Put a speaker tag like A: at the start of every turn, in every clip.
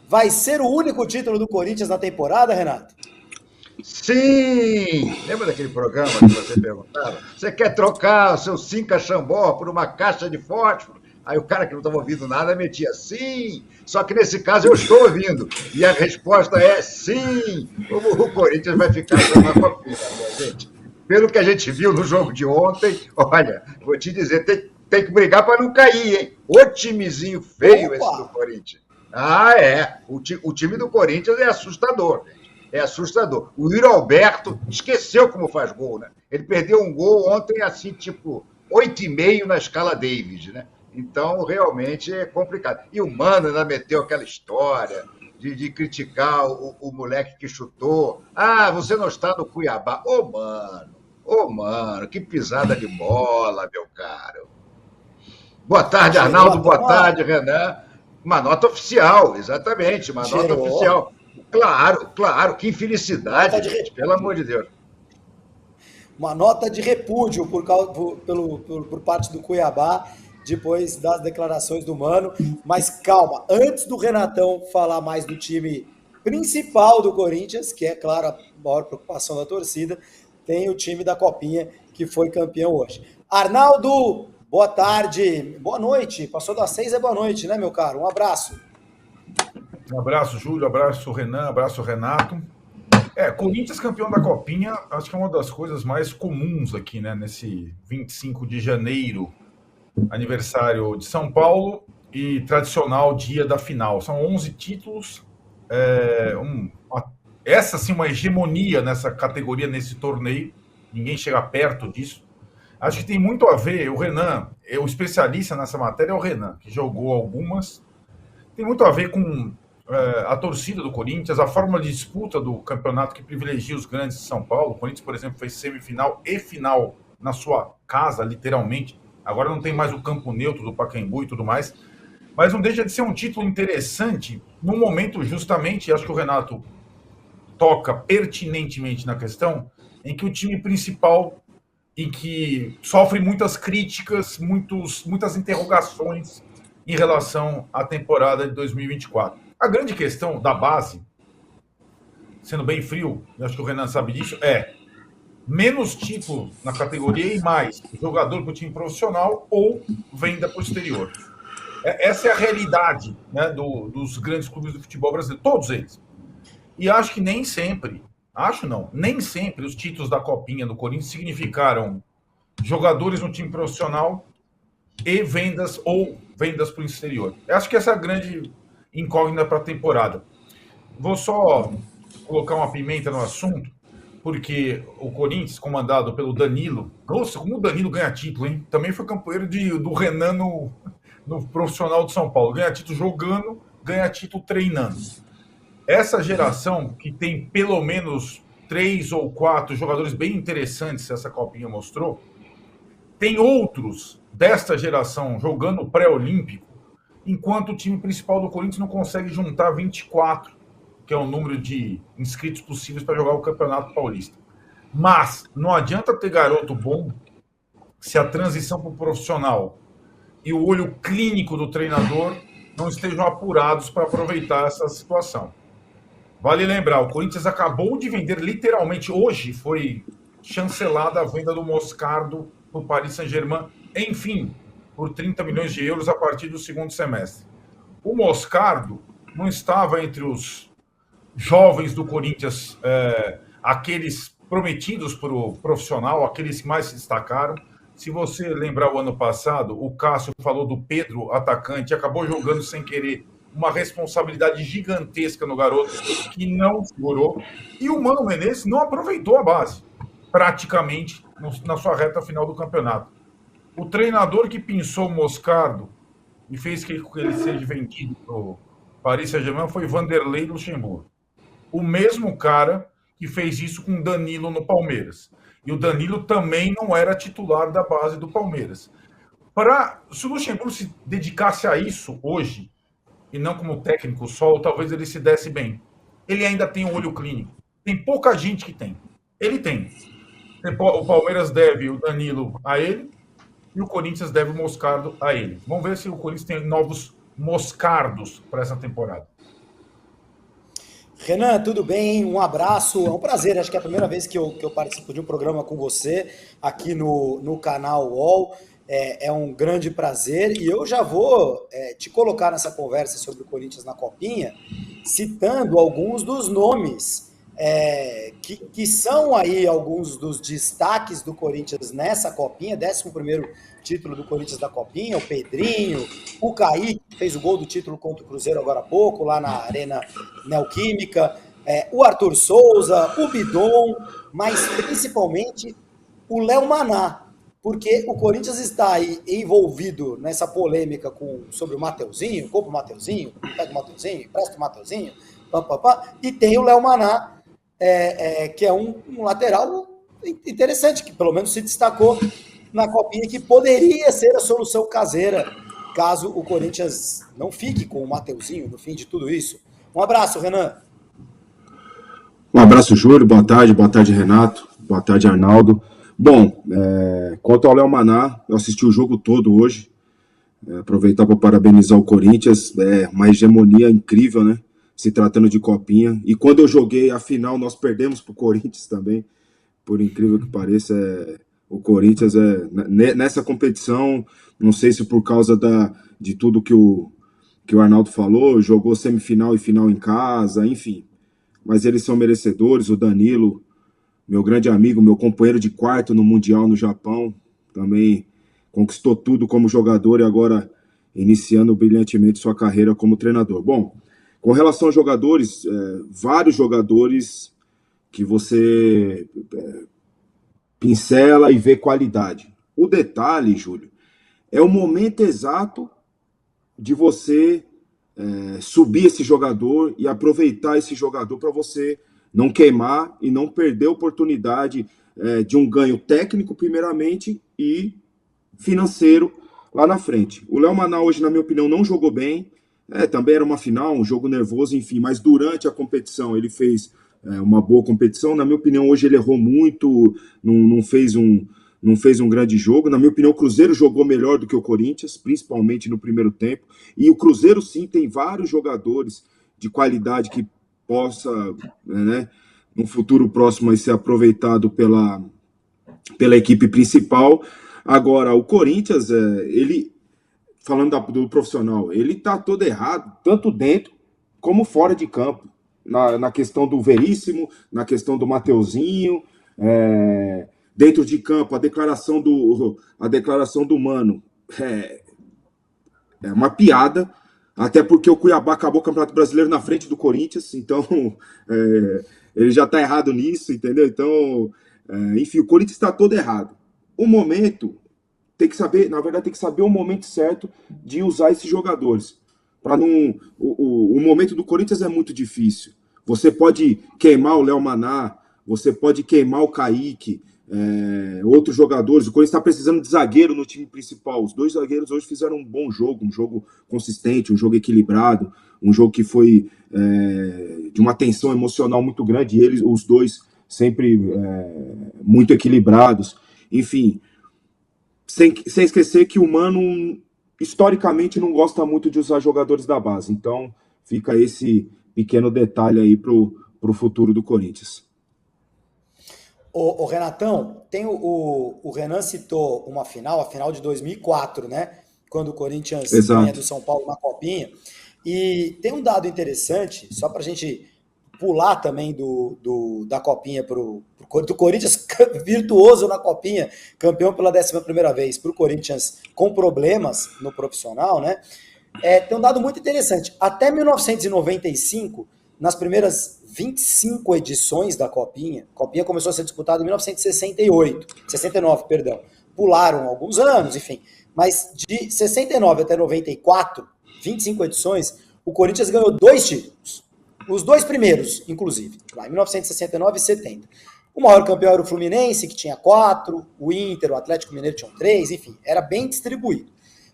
A: Vai ser o único título do Corinthians na temporada, Renato?
B: Sim! Lembra daquele programa que você perguntava? Você quer trocar o seu Cinca Xambó por uma caixa de fósforo? Aí o cara que não estava ouvindo nada metia sim. Só que nesse caso eu estou ouvindo. E a resposta é sim. O Corinthians vai ficar com uma copinha, minha gente. Pelo que a gente viu no jogo de ontem, olha, vou te dizer, tem que brigar para não cair, hein? O timezinho feio esse do
A: Opa!
B: Corinthians. Ah, é. O time do Corinthians é assustador. É assustador. O Yuri Alberto esqueceu como faz gol, né? Ele perdeu um gol ontem, assim, tipo, 8,5 na escala Davis, né? Então, realmente é complicado. E o Mano ainda meteu aquela história de criticar o moleque que chutou. Ah, você não está no Cuiabá. Ô, mano, que pisada de bola, meu caro. Boa tarde,
A: Gerou
B: Arnaldo.
A: até
B: Boa
A: uma.
B: tarde, Renan. Uma nota oficial, exatamente, uma nota
A: Gerou.
B: oficial. Claro, claro, que
A: Nota
B: infelicidade,
A: de,
B: gente, pelo amor de Deus.
A: uma nota de repúdio por parte do Cuiabá, depois das declarações do Mano. Mas calma, antes do Renatão falar mais do time principal do Corinthians, que é, claro, a maior preocupação da torcida, tem o time da Copinha, que foi campeão hoje. Arnaldo, boa tarde, boa noite. Passou das 6, é boa noite, né, meu caro? Um abraço.
C: Um abraço, Júlio, abraço, Renan, abraço, Renato. Corinthians campeão da Copinha, acho que é uma das coisas mais comuns aqui, né? Nesse 25 de janeiro, aniversário de São Paulo e tradicional dia da final. São 11 títulos, essa sim uma hegemonia nessa categoria, nesse torneio. Ninguém chega perto disso. Acho que tem muito a ver, o Renan, o especialista nessa matéria é o Renan, que jogou algumas. Tem muito a ver com a torcida do Corinthians, a forma de disputa do campeonato que privilegia os grandes de São Paulo. O Corinthians, por exemplo, fez semifinal e final na sua casa, literalmente. Agora não tem mais o campo neutro do Pacaembu e tudo mais. Mas não deixa de ser um título interessante num momento justamente, acho que o Renato toca pertinentemente na questão, em que o time principal, em que sofre muitas críticas, muitas interrogações em relação à temporada de 2024. A grande questão da base, sendo bem frio, acho que o Renan sabe disso, é menos título na categoria e mais jogador para o time profissional ou venda posterior. Essa é a realidade, né, dos grandes clubes do futebol brasileiro, todos eles. E acho que nem sempre os títulos da Copinha do Corinthians significaram jogadores no time profissional e vendas para o exterior. Eu acho que essa é a grande incógnita para a temporada. Vou só colocar uma pimenta no assunto, porque o Corinthians, comandado pelo Danilo, nossa, como o Danilo ganha título, hein? Também foi campeão do Renan no profissional de São Paulo. Ganha título jogando, ganha título treinando. Essa geração, que tem pelo menos 3 ou 4 jogadores bem interessantes, essa Copinha mostrou, tem outros desta geração jogando pré-olímpico, enquanto o time principal do Corinthians não consegue juntar 24, que é o número de inscritos possíveis para jogar o Campeonato Paulista. Mas não adianta ter garoto bom se a transição para o profissional e o olho clínico do treinador não estejam apurados para aproveitar essa situação. Vale lembrar, o Corinthians acabou de vender, literalmente hoje foi chancelada a venda do Moscardo para o Paris Saint-Germain, enfim, por 30 milhões de euros a partir do segundo semestre. O Moscardo não estava entre os jovens do Corinthians, aqueles prometidos para o profissional, aqueles que mais se destacaram. Se você lembrar o ano passado, o Cássio falou do Pedro, atacante, acabou jogando sem querer, uma responsabilidade gigantesca no garoto, que não segurou. E o Mano Menezes não aproveitou a base, praticamente, na sua reta final do campeonato. O treinador que pinçou o Moscardo e fez que ele seja vendido para o Paris Saint-Germain foi Vanderlei Luxemburgo. O mesmo cara que fez isso com o Danilo no Palmeiras. E o Danilo também não era titular da base do Palmeiras. Se o Luxemburgo se dedicasse a isso hoje, e não como técnico solo, talvez ele se desse bem. Ele ainda tem um olho clínico. Tem pouca gente que tem. Ele tem. O Palmeiras deve o Danilo a ele e o Corinthians deve o Moscardo a ele. Vamos ver se o Corinthians tem novos Moscardos para essa temporada.
A: Renan, tudo bem? Um abraço, é um prazer, acho que é a primeira vez que eu participo de um programa com você aqui no canal UOL, é um grande prazer e eu já vou te colocar nessa conversa sobre o Corinthians na Copinha, citando alguns dos nomes que são aí alguns dos destaques do Corinthians nessa Copinha, 11º título do Corinthians da Copinha, o Pedrinho, o Kaique, que fez o gol do título contra o Cruzeiro agora há pouco, lá na Arena Neoquímica, o Arthur Souza, o Bidon, mas principalmente o Léo Maná, porque o Corinthians está aí envolvido nessa polêmica sobre o Mateuzinho, compra o Mateuzinho, pega o Mateuzinho, empresta o Mateuzinho, e tem o Léo Maná, que é um lateral interessante, que pelo menos se destacou na Copinha, que poderia ser a solução caseira, caso o Corinthians não fique com o Mateuzinho no fim de tudo isso. Um abraço, Renan.
D: Um abraço, Júlio. Boa tarde, Renato. Boa tarde, Arnaldo. Bom, quanto ao Léo Maná, eu assisti o jogo todo hoje. Aproveitar para parabenizar o Corinthians. Uma hegemonia incrível, né? Se tratando de Copinha. E quando eu joguei a final, nós perdemos para o Corinthians também. Por incrível que pareça, o Corinthians nessa competição, não sei se por causa de tudo que o Arnaldo falou, jogou semifinal e final em casa, enfim. Mas eles são merecedores. O Danilo, meu grande amigo, meu companheiro de quarto no Mundial no Japão, também conquistou tudo como jogador e agora iniciando brilhantemente sua carreira como treinador. Bom, com relação aos jogadores, vários jogadores que você pincela e vê qualidade. O detalhe, Júlio, é o momento exato de você subir esse jogador e aproveitar esse jogador para você não queimar e não perder a oportunidade de um ganho técnico, primeiramente, e financeiro lá na frente. O Léo Maná hoje, na minha opinião, não jogou bem. Também era uma final, um jogo nervoso, enfim, mas durante a competição ele fez uma boa competição. Na minha opinião, hoje ele errou muito, não fez um grande jogo. Na minha opinião, o Cruzeiro jogou melhor do que o Corinthians, principalmente no primeiro tempo. E o Cruzeiro, sim, tem vários jogadores de qualidade que possa, no futuro próximo, aí, ser aproveitado pela equipe principal. Agora, o Corinthians, ele, falando do profissional, ele está todo errado, tanto dentro como fora de campo. Na questão do Veríssimo, na questão do Mateuzinho, dentro de campo, a declaração do Mano é uma piada, até porque o Cuiabá acabou o Campeonato Brasileiro na frente do Corinthians, então ele já está errado nisso, entendeu? Então, enfim, o Corinthians está todo errado. O momento, tem que saber o momento certo de usar esses jogadores. O momento do Corinthians é muito difícil. Você pode queimar o Léo Maná, você pode queimar o Kaique, outros jogadores. O Corinthians está precisando de zagueiro no time principal. Os dois zagueiros hoje fizeram um bom jogo, um jogo consistente, um jogo equilibrado, um jogo que foi de uma tensão emocional muito grande. E os dois sempre muito equilibrados. Enfim, sem esquecer que o Mano historicamente não gosta muito de usar jogadores da base. Então fica esse pequeno detalhe aí para o futuro do Corinthians.
A: O Renatão, o Renan citou uma final, a final de 2004, né? Quando o Corinthians ganha do São Paulo na Copinha. E tem um dado interessante, só para a gente pular também da Copinha do Corinthians virtuoso na Copinha, campeão pela 11ª vez, para o Corinthians com problemas no profissional, né? Tem um dado muito interessante. Até 1995, nas primeiras 25 edições da Copinha, a Copinha começou a ser disputada em 69, perdão. Pularam alguns anos, enfim. Mas de 69 até 94, 25 edições, o Corinthians ganhou 2 títulos. Os 2 primeiros, inclusive, lá em 1969 e 70. O maior campeão era o Fluminense, que tinha 4, o Inter, o Atlético Mineiro tinham 3, enfim, era bem distribuído.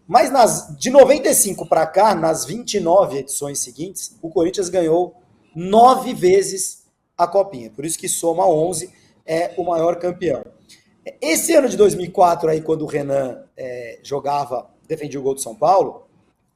A: Mas de 95 para cá, nas 29 edições seguintes, o Corinthians ganhou 9 vezes a Copinha. Por isso que soma 11, é o maior campeão. Esse ano de 2004, aí, quando o Renan defendia o gol do São Paulo,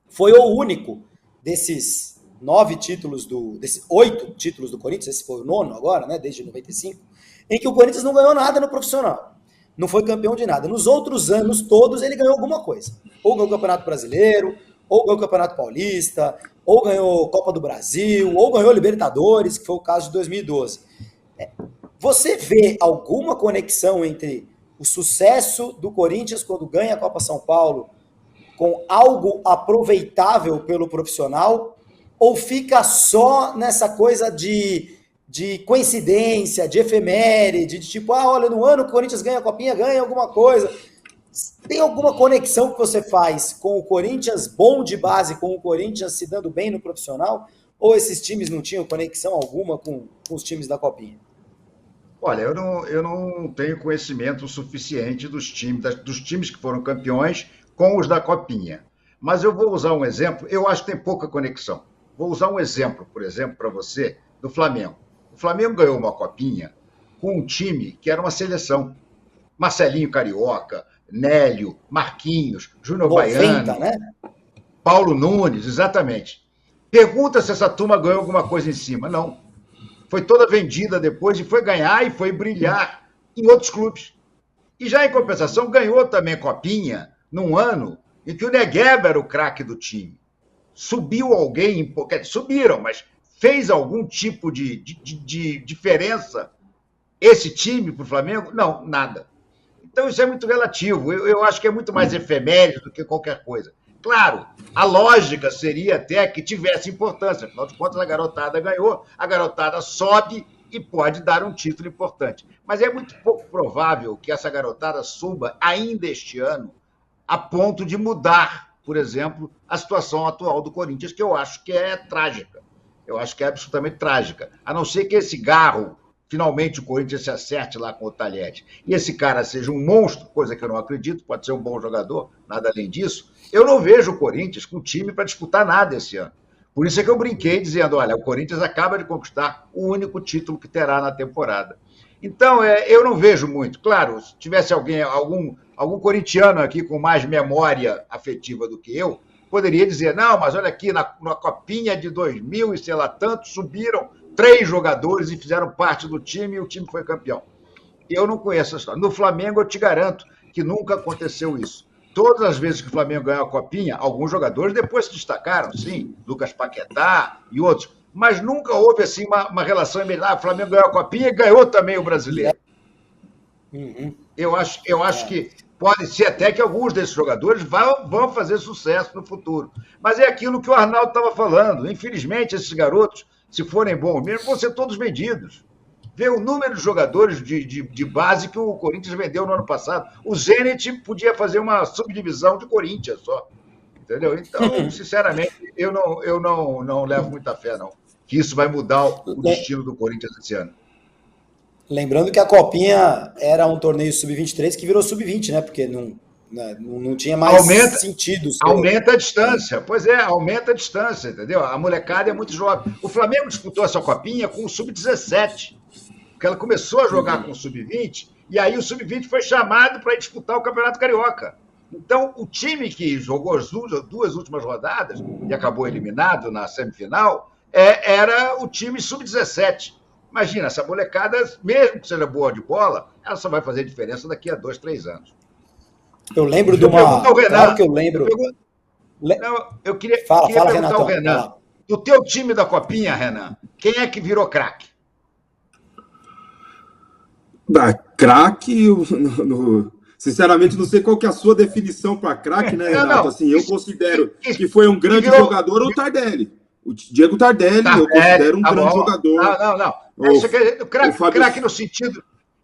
A: foi o único desses 9 títulos desses 8 títulos do Corinthians, esse foi o 9º agora, né, desde 95, em que o Corinthians não ganhou nada no profissional. Não foi campeão de nada. Nos outros anos todos ele ganhou alguma coisa. Ou ganhou o Campeonato Brasileiro, ou ganhou o Campeonato Paulista, ou ganhou Copa do Brasil, ou ganhou Libertadores, que foi o caso de 2012. Você vê alguma conexão entre o sucesso do Corinthians quando ganha a Copa São Paulo com algo aproveitável pelo profissional? Ou fica só nessa coisa de coincidência, de efeméride, de tipo, olha, no ano que o Corinthians ganha a Copinha, ganha alguma coisa. Tem alguma conexão que você faz com o Corinthians bom de base, com o Corinthians se dando bem no profissional? Ou esses times não tinham conexão alguma com os times da Copinha?
B: Olha, eu não tenho conhecimento suficiente dos times que foram campeões com os da Copinha. Mas eu vou usar um exemplo, eu acho que tem pouca conexão. Vou usar um exemplo, por exemplo, para você, do Flamengo. O Flamengo ganhou uma Copinha com um time que era uma seleção. Marcelinho Carioca, Nélio, Marquinhos, Júnior Baiano,
A: né?
B: Paulo Nunes, exatamente. Pergunta se essa turma ganhou alguma coisa em cima. Não. Foi toda vendida depois e foi ganhar e foi brilhar em outros clubes. E já em compensação ganhou também Copinha num ano em que o Negueba era o craque do time. Subiu alguém, subiram, mas fez algum tipo de diferença esse time para o Flamengo? Não, nada. Então isso é muito relativo. Eu acho que é muito mais efeméride do que qualquer coisa. Claro, a lógica seria até que tivesse importância. Afinal de contas, a garotada ganhou, a garotada sobe e pode dar um título importante. Mas é muito pouco provável que essa garotada suba ainda este ano a ponto de mudar, por exemplo, a situação atual do Corinthians, que eu acho que é trágica. Eu acho que é absolutamente trágica. A não ser que esse Garro, finalmente o Corinthians se acerte lá com o Talhete, e esse cara seja um monstro, coisa que eu não acredito, pode ser um bom jogador, nada além disso, eu não vejo o Corinthians com time para disputar nada esse ano. Por isso é que eu brinquei dizendo, olha, o Corinthians acaba de conquistar o único título que terá na temporada. Então, eu não vejo muito. Claro, se tivesse algum corintiano aqui com mais memória afetiva do que eu, poderia dizer, não, mas olha aqui, na Copinha de 2000 e sei lá tanto, subiram 3 jogadores e fizeram parte do time e o time foi campeão. Eu não conheço essa história. No Flamengo, eu te garanto que nunca aconteceu isso. Todas as vezes que o Flamengo ganhou a Copinha, alguns jogadores depois se destacaram, sim, Lucas Paquetá e outros, mas nunca houve assim uma relação imediata. O Flamengo ganhou a Copinha e ganhou também o Brasileiro. Eu acho que pode ser até que alguns desses jogadores vão fazer sucesso no futuro. Mas é aquilo que o Arnaldo estava falando. Infelizmente, esses garotos, se forem bons mesmo, vão ser todos vendidos. Vê o número de jogadores de base que o Corinthians vendeu no ano passado. O Zenit podia fazer uma subdivisão de Corinthians só. Entendeu? Então, sinceramente, eu não levo muita fé, não. Que isso vai mudar o destino do Corinthians esse ano.
A: Lembrando que a Copinha era um torneio sub-23 que virou sub-20, né? Porque não tinha mais sentido.
B: Aumenta a distância. Pois é, aumenta a distância, entendeu? A molecada é muito jovem. O Flamengo disputou essa Copinha com o sub-17, porque ela começou a jogar com o sub-20, e aí o sub-20 foi chamado para disputar o Campeonato Carioca. Então, o time que jogou as 2 últimas rodadas e acabou eliminado na semifinal era o time sub-17. Imagina, essa molecada, mesmo que seja boa de bola, ela só vai fazer diferença daqui a 2, 3 anos.
A: Eu lembro de uma... Claro que eu lembro.
B: Eu queria
A: fala,
B: perguntar ao
A: Renan.
B: Renan. Do teu time da Copinha, Renan, quem é que virou craque?
D: Craque, sinceramente, não sei qual que é a sua definição para craque, né, Renato?
B: Não.
D: Assim, eu considero que foi um grande jogador o Tardelli. O Diego Tardelli, eu considero um grande jogador.
B: Não.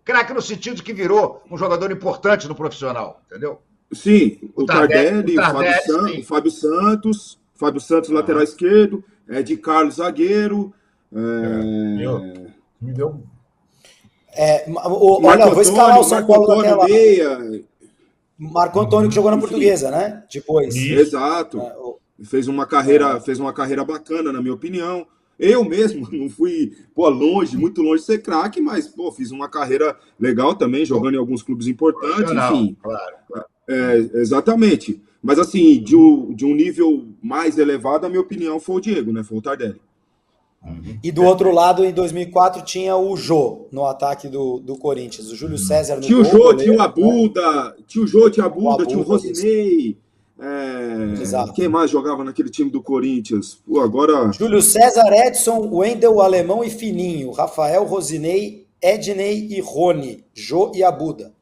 B: Craque no sentido que virou um jogador importante no profissional, entendeu?
D: Sim, o Tardelli, o Fábio Santos, lateral esquerdo, de Carlos zagueiro.
C: Me deu.
A: Olha, eu vou escalar o São Paulo naquela...
D: meia.
A: Marco Antônio, que jogou na Portuguesa, né? Depois.
D: Exato. Fez uma carreira bacana, na minha opinião. Eu mesmo não fui muito longe de ser craque, mas fiz uma carreira legal também, jogando em alguns clubes importantes, enfim.
B: Claro.
D: Exatamente. Mas assim, de um nível mais elevado, a minha opinião foi o Diego, né? Foi o Tardelli.
A: E do outro lado, em 2004, tinha o Jô no ataque do Corinthians. O Júlio César no
D: Tinha o
A: gol,
D: Jô,
A: goleiro,
D: tinha o
A: né?
D: Abuda, tinha o Jô, tinha o Abuda, tinha o
A: Abuda,
D: Rosinei.
A: exato.
D: Quem mais jogava naquele time do Corinthians? Pô, agora.
A: Júlio César, Edson, Wendel, Alemão e Fininho. Rafael, Rosinei, Ednei e Rony. Jô e Abuda.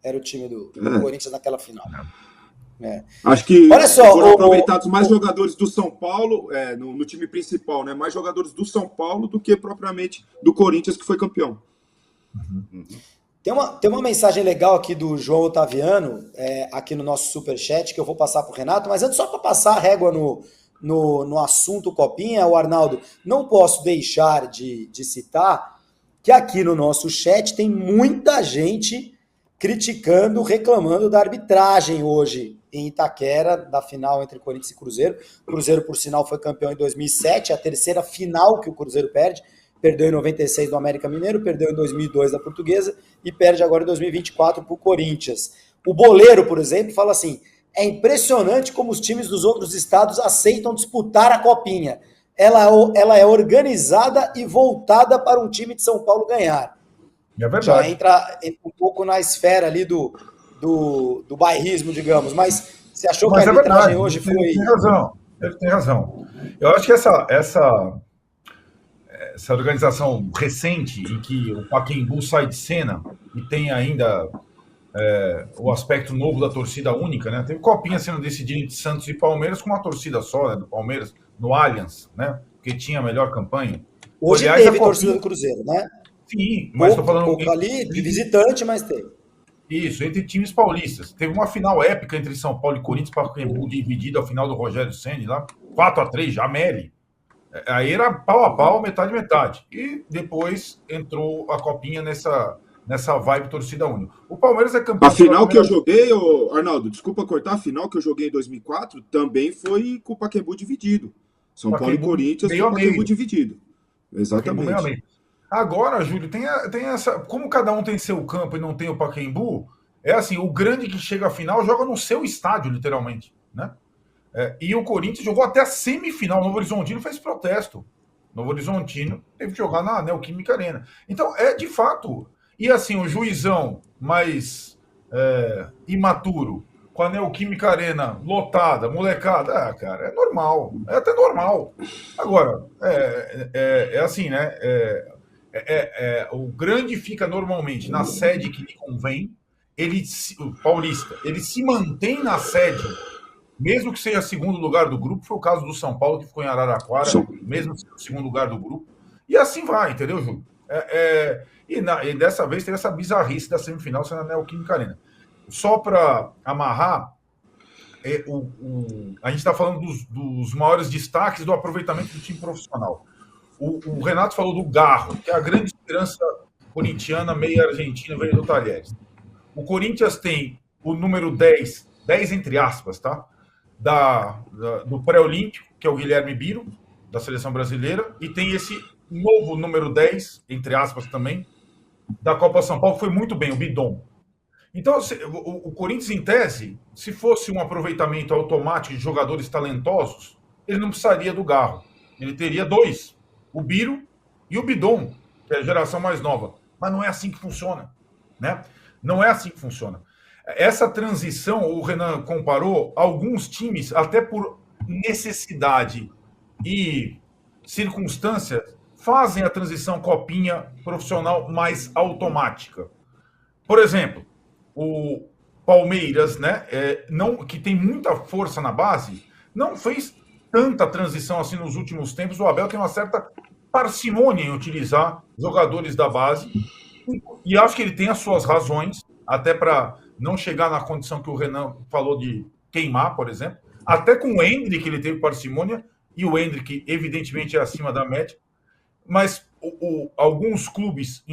A: Era o time do Corinthians naquela final.
D: Acho que
A: Olha só,
D: foram aproveitados mais jogadores do São Paulo no time principal, né? Mais jogadores do São Paulo do que propriamente do Corinthians, que foi campeão.
A: Tem uma mensagem legal aqui do João Otaviano, aqui no nosso superchat, que eu vou passar para o Renato, mas antes, só para passar a régua no assunto Copinha, o Arnaldo, não posso deixar de citar que aqui no nosso chat tem muita gente criticando, reclamando da arbitragem hoje em Itaquera, da final entre Corinthians e Cruzeiro. O Cruzeiro, por sinal, foi campeão em 2007, a terceira final que o Cruzeiro perde. Perdeu em 96 do América Mineiro, perdeu em 2002 da Portuguesa e perde agora em 2024 para o Corinthians. O Boleiro, por exemplo, fala assim: é impressionante como os times dos outros estados aceitam disputar a Copinha. Ela é organizada e voltada para um time de São Paulo ganhar.
C: É verdade.
A: Já entra um pouco na esfera ali do bairrismo, digamos. Mas você achou que a arbitragem hoje foi...
C: Ele tem razão. Eu acho que essa organização recente, em que o Pacaembu sai de cena e tem ainda o aspecto novo da torcida única, né? Teve Copinha sendo decidida entre Santos e Palmeiras com uma torcida só, né? Do Palmeiras no Allianz, né? Porque tinha a melhor campanha.
A: Hoje
C: aliás,
A: teve torcida do Cruzeiro, né?
C: Sim, mas estou falando...
A: pouco ali, de visitante, mas teve.
C: Isso, entre times paulistas. Teve uma final épica entre São Paulo e Corinthians, Pacaembu dividida ao final do Rogério Ceni lá, 4-3, Jameli. Aí era pau a pau, metade, metade. E depois entrou a Copinha nessa vibe torcida única. O Palmeiras é campeão...
D: A final que eu joguei, Arnaldo, desculpa cortar, a final que eu joguei em 2004 também foi com o Pacaembu dividido. São Paulo e Corinthians com o Pacaembu dividido. Exatamente.
C: Agora, Júlio, tem essa... Como cada um tem seu campo e não tem o Pacaembu, é assim, o grande que chega à final joga no seu estádio, literalmente, né? E o Corinthians jogou até a semifinal. O Novo Horizontino fez protesto. O Novo Horizontino teve que jogar na Neoquímica Arena. Então, de fato... E assim, o juizão mais imaturo, com a Neoquímica Arena lotada, molecada, cara, é normal. É até normal. Agora, assim, né? O grande fica normalmente na sede que lhe convém. O paulista, ele se mantém na sede, mesmo que seja segundo lugar do grupo. Foi o caso do São Paulo, que ficou em Araraquara, mesmo sendo segundo lugar do grupo. E assim vai, entendeu, Júlio? E dessa vez teve essa bizarrice da semifinal sendo a Neoquímica Arena. Só para amarrar, a gente está falando dos maiores destaques do aproveitamento do time profissional. O Renato falou do Garro, que é a grande esperança corintiana, meia argentina, veio do Talheres. O Corinthians tem o número 10 entre aspas, tá? Do pré-olímpico, que é o Guilherme Biro, da seleção brasileira, e tem esse novo número 10, entre aspas também, da Copa São Paulo, que foi muito bem, o Bidon. Então, o Corinthians, em tese, se fosse um aproveitamento automático de jogadores talentosos, ele não precisaria do Garro. Ele teria dois, o Biro e o Bidon, que é a geração mais nova. Mas não é assim que funciona, né? Não é assim que funciona. Essa transição, o Renan comparou, alguns times, até por necessidade e circunstâncias, fazem a transição Copinha profissional mais automática. Por exemplo, o Palmeiras, né, que tem muita força na base, não fez tanta transição assim nos últimos tempos. O Abel tem uma certa parcimônia em utilizar jogadores da base, e acho que ele tem as suas razões, até para não chegar na condição que o Renan falou de queimar, por exemplo. Até com o Endrick ele teve parcimônia, e o Endrick evidentemente é acima da média. Mas alguns clubes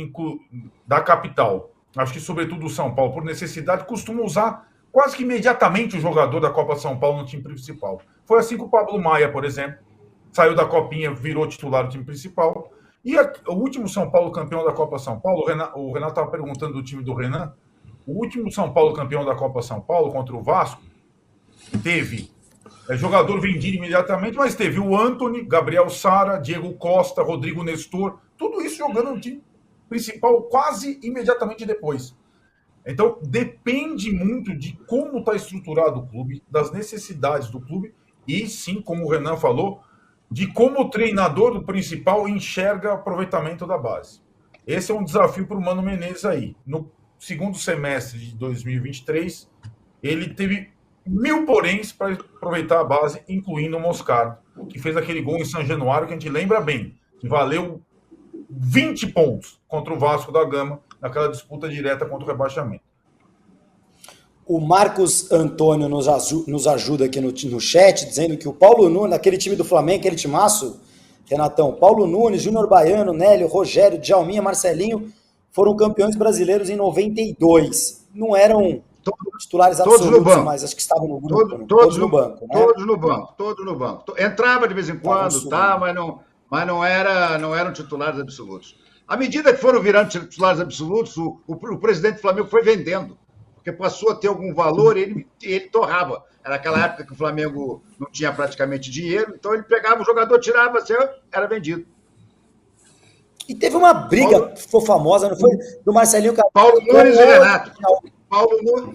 C: da capital, acho que sobretudo o São Paulo, por necessidade, costumam usar quase que imediatamente o jogador da Copa São Paulo no time principal. Foi assim com o Pablo Maia, por exemplo. Saiu da Copinha, virou titular do time principal. E o último São Paulo campeão da Copa São Paulo, o Renato estava perguntando do time do Renan, O último São Paulo campeão da Copa São Paulo contra o Vasco teve jogador vendido imediatamente, mas teve o Antony, Gabriel Sara, Diego Costa, Rodrigo Nestor, tudo isso jogando no time principal quase imediatamente depois. Então, depende muito de como está estruturado o clube, das necessidades do clube e, sim, como o Renan falou, de como o treinador do principal enxerga o aproveitamento da base. Esse é um desafio para o Mano Menezes aí. No segundo semestre de 2023, ele teve 1000 poréns para aproveitar a base, incluindo o Moscardo, que fez aquele gol em São Januário, que a gente lembra bem, que valeu 20 pontos contra o Vasco da Gama, naquela disputa direta contra o rebaixamento.
A: O Marcos Antônio nos ajuda aqui no chat, dizendo que o Paulo Nunes, aquele time do Flamengo, aquele timaço, Renatão, Paulo Nunes, Júnior Baiano, Nélio, Rogério, Djalminha, Marcelinho, foram campeões brasileiros em 92. Não eram titulares absolutos, mas acho que estavam no grupo.
B: Todos no banco. Né? Todos no banco. Entrava de vez em quando, mas não eram titulares absolutos. À medida que foram virando titulares absolutos, o presidente do Flamengo foi vendendo, porque passou a ter algum valor e ele torrava. Era aquela época que o Flamengo não tinha praticamente dinheiro, então ele pegava o jogador, tirava, era vendido.
A: E teve uma briga, ficou famosa, não foi? Do Marcelinho Carvalho.
B: Paulo Nunes e Renato.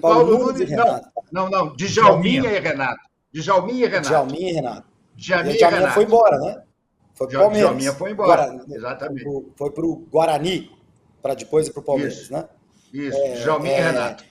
B: Paulo Nunes e
A: Renato.
B: Não, Djalminha e Renato.
A: Djalminha e Renato.
B: Djalminha
A: foi embora, né? Foi pro Palmeiras.
B: Djalminha foi embora, exatamente.
A: Foi pro Guarani, para depois ir pro Palmeiras,
B: Isso.
A: né?
B: Isso, Djalminha e Renato.